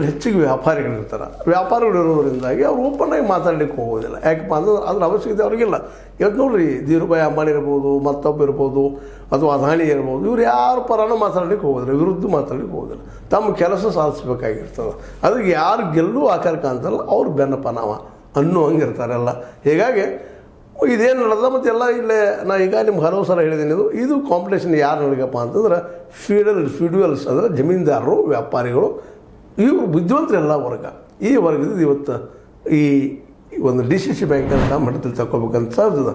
ಹೆಚ್ಚಿಗೆ ವ್ಯಾಪಾರಿಗಳು ಇರೋದರಿಂದಾಗಿ ಅವ್ರು ಓಪನ್ನಾಗಿ ಮಾತಾಡಲಿಕ್ಕೆ ಹೋಗೋದಿಲ್ಲ. ಯಾಕಪ್ಪ ಅಂದ್ರೆ ಅದ್ರ ಅವಶ್ಯಕತೆ ಅವ್ರಿಗಿಲ್ಲ. ಇವತ್ತು ನೋಡ್ರಿ, ಧೀರುಭಾಯಿ ಅಂಬಾನಿ ಇರ್ಬೋದು, ಮತ್ತೊಬ್ಬ ಇರ್ಬೋದು, ಅಥವಾ ಅದಾನಿ ಇರ್ಬೋದು, ಇವ್ರು ಯಾರ ಪರನೂ ಮಾತಾಡಲಿಕ್ಕೆ ಹೋಗೋದಿಲ್ಲ, ವಿರುದ್ಧ ಮಾತಾಡಲಿಕ್ಕೆ ಹೋಗೋದಿಲ್ಲ. ತಮ್ಮ ಕೆಲಸ ಸಾಧಿಸ್ಬೇಕಾಗಿರ್ತದೆ. ಅದಕ್ಕೆ ಯಾರು ಗೆಲ್ಲೂ ಆಕಾರಕ್ಕೆ ಅಂತಲ್ಲ, ಅವ್ರು ಬೆನ್ನಪ್ಪ ನಾವ ಅನ್ನೋ ಹಂಗಿರ್ತಾರೆಲ್ಲ. ಹೀಗಾಗಿ ಇದೇನು ನಡೆದ ಮತ್ತು ಎಲ್ಲ ಇಲ್ಲೇ ನಾ ಈಗ ನಿಮ್ಗೆ ಹಲವು ಸಲ ಹೇಳಿದ್ದೀನಿ, ಇದು ಕಾಂಪಿಟೇಷನ್ ಯಾರು ನಡೆಗಪ್ಪ ಅಂತಂದ್ರೆ ಫಿಡ್ಯುವಲ್ಸ್ ಅಂದರೆ ಜಮೀನ್ದಾರರು, ವ್ಯಾಪಾರಿಗಳು, ಇವರು ಬುದ್ಧಿವಂತರೆಲ್ಲ ವರ್ಗ. ಈ ವರ್ಗದಿಂದ ಇವತ್ತು ಈ ಒಂದು DCC ಬ್ಯಾಂಕ್ ಅಂತ ಮಟ್ಟದಲ್ಲಿ ತಗೋಬೇಕಂತ ಸಾಧ್ಯದ.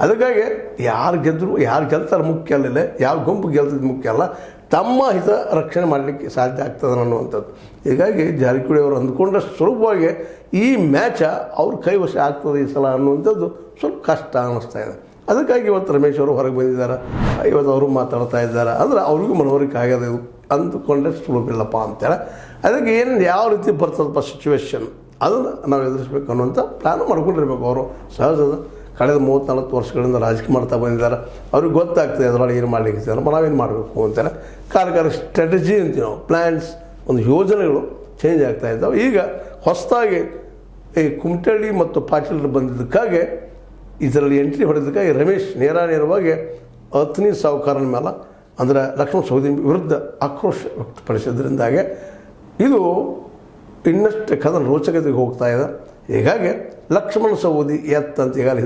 ಅದಕ್ಕಾಗಿ ಯಾರು ಗೆಲ್ತಾರೆ ಮುಖ್ಯ ಅಲ್ಲಿಲ್ಲ, ಯಾವ ಗುಂಪು ಗೆಲ್ತಿದ್ದು ಮುಖ್ಯ ಅಲ್ಲ, ತಮ್ಮ ಹಿತ ರಕ್ಷಣೆ ಮಾಡಲಿಕ್ಕೆ ಸಾಧ್ಯ ಆಗ್ತದೆ ಅನ್ನುವಂಥದ್ದು. ಹೀಗಾಗಿ ಜಾರಕಿಹೊಳಿ ಅವರು ಅಂದ್ಕೊಂಡಷ್ಟು ಸುಲಭವಾಗಿ ಈ ಮ್ಯಾಚ ಅವ್ರ ಕೈವಶ ಆಗ್ತದೆ ಈ ಸಲ ಅನ್ನುವಂಥದ್ದು ಸ್ವಲ್ಪ ಕಷ್ಟ ಅನ್ನಿಸ್ತಾ ಇದೆ. ಅದಕ್ಕಾಗಿ ಇವತ್ತು ರಮೇಶ್ ಅವರು ಹೊರಗೆ ಬಂದಿದ್ದಾರೆ, ಇವತ್ತು ಅವರು ಮಾತಾಡ್ತಾ ಇದ್ದಾರೆ. ಅಂದರೆ ಅವ್ರಿಗೂ ಮನವರಿಕೆ ಆಗ್ಯದ, ಇದು ಅಂದುಕೊಂಡ್ರೆ ಸುಲಭಿಲ್ಲಪ್ಪ ಅಂತೇಳಿ. ಅದಕ್ಕೆ ಯಾವ ರೀತಿ ಬರ್ತದಪ್ಪ ಸಿಚುವೇಶನ್, ಅದನ್ನು ನಾವು ಎದುರಿಸ್ಬೇಕು ಅನ್ನುವಂಥ ಪ್ಲ್ಯಾನ್ ಮಾಡ್ಕೊಂಡಿರ್ಬೇಕು. ಅವರು ಸಹಜದ ಕಳೆದ 30-40 ವರ್ಷಗಳಿಂದ ರಾಜಕೀಯ ಮಾಡ್ತಾ ಬಂದಿದ್ದಾರೆ. ಅವ್ರಿಗೆ ಗೊತ್ತಾಗ್ತದೆ ಅದರೊಳಗೆ ಏನು ಮಾಡಲಿಕ್ಕೆ ನಾವೇನು ಮಾಡಬೇಕು ಅಂತೇಳಿ. ಕಾರ್ಯಕಾರಿ ಸ್ಟ್ರಾಟಜಿ ಅಂತೀವಿ ನಾವು, ಪ್ಲ್ಯಾನ್ಸ್, ಒಂದು ಯೋಜನೆಗಳು ಚೇಂಜ್ ಆಗ್ತಾ ಇದ್ದಾವೆ. ಈಗ ಹೊಸದಾಗಿ ಈ ಕುಮಟಳ್ಳಿ ಮತ್ತು ಪಾಟೀಲ್ ಬಂದಿದ್ದಕ್ಕಾಗಿ ಇದರಲ್ಲಿ ಎಂಟ್ರಿ ಹೊಡೆದಕ್ಕಾಗಿ ರಮೇಶ್ ನೇರವಾಗಿ ಅತ್ನಿ ಸಾಹುಕಾರನ ಮೇಲೆ ಅಂದರೆ ಲಕ್ಷ್ಮಣ ಸವದಿ ವಿರುದ್ಧ ಆಕ್ರೋಶ ವ್ಯಕ್ತಪಡಿಸಿದ್ರಿಂದಾಗೆ ಇದು ಇನ್ನಷ್ಟು ಕದನ ರೋಚಕತೆಗೆ ಹೋಗ್ತಾ ಇದೆ. ಹೀಗಾಗಿ ಲಕ್ಷ್ಮಣ ಸವದಿ ಎತ್ತಂತ ಈಗಾಗಲೇ